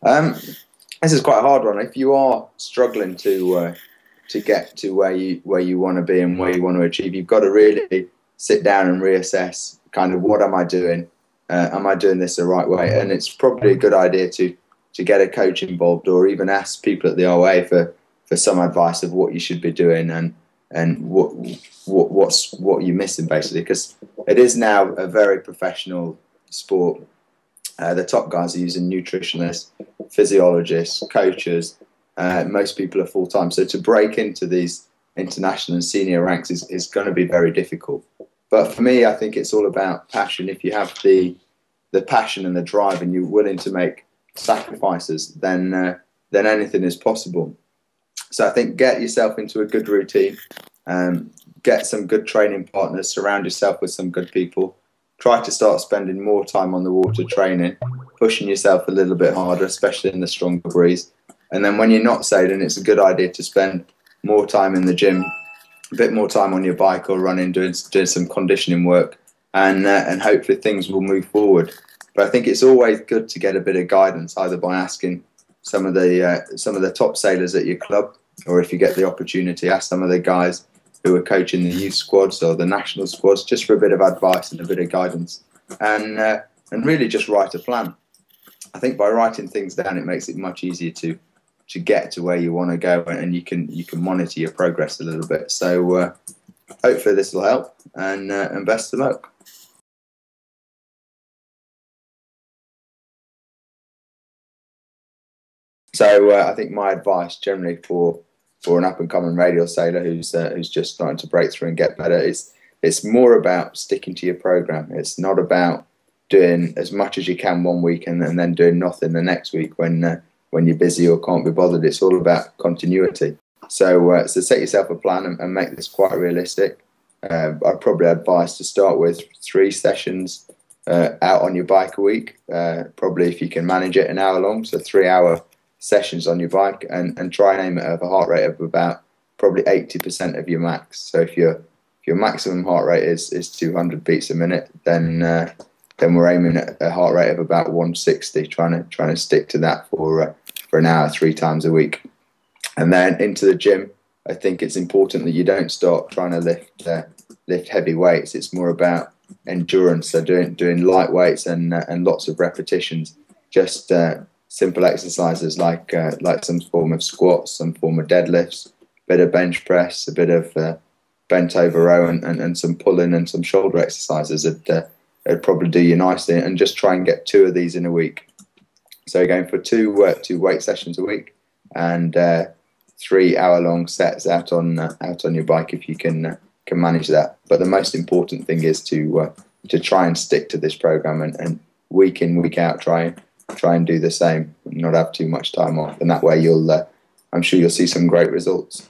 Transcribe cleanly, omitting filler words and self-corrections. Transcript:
Um, this is quite a hard one. If you are struggling to get to where you want to be and where you want to achieve, you've got to really sit down and reassess. Kind of, what am I doing? Am I doing this the right way? And it's probably a good idea to get a coach involved, or even ask people at the RA for some advice of what you should be doing and what you're missing, basically, because it is now a very professional sport. The top guys are using nutritionists, physiologists, coaches. Most people are full time. So to break into these international and senior ranks is going to be very difficult. But for me, I think it's all about passion. If you have the passion and the drive, and you're willing to make sacrifices, then anything is possible. So I think get yourself into a good routine, get some good training partners, surround yourself with some good people. Try to start spending more time on the water training, pushing yourself a little bit harder, especially in the stronger breeze. And then when you're not sailing, it's a good idea to spend more time in the gym, a bit more time on your bike or running, doing some conditioning work, and hopefully things will move forward. But I think it's always good to get a bit of guidance, either by asking some of the top sailors at your club, or if you get the opportunity, ask some of the guys who are coaching the youth squads or the national squads, just for a bit of advice and a bit of guidance, and really just write a plan. I think by writing things down, it makes it much easier to get to where you want to go, and you can monitor your progress a little bit. So hopefully this will help, and best of luck. So I think my advice generally for an up and coming radial sailor who's just starting to break through and get better is, it's more about sticking to your program. It's not about doing as much as you can one week and then doing nothing the next week when you're busy or can't be bothered. It's all about continuity. So set yourself a plan and make this quite realistic. I'd probably advise to start with 3 sessions out on your bike a week. Probably, if you can manage it, an hour long, so 3-hour sessions on your bike, and try and aim at a heart rate of about probably 80% of your max. So if your maximum heart rate is 200 beats a minute, then we're aiming at a heart rate of about 160, trying to stick to that for an hour 3 times a week. And then into the gym, I think it's important that you don't start trying to lift heavy weights. It's more about endurance, so doing light weights and lots of repetitions. Just simple exercises like some form of squats, some form of deadlifts, a bit of bench press, a bit of bent over row, and some pulling and some shoulder exercises. It'd probably do you nicely, and just try and get 2 of these in a week. So you're going for 2 weight sessions a week, and 3-hour-long sets out on your bike if you can manage that. But the most important thing is to try and stick to this program, and week in, week out, try and do the same, and not have too much time off. And that way, I'm sure you'll see some great results.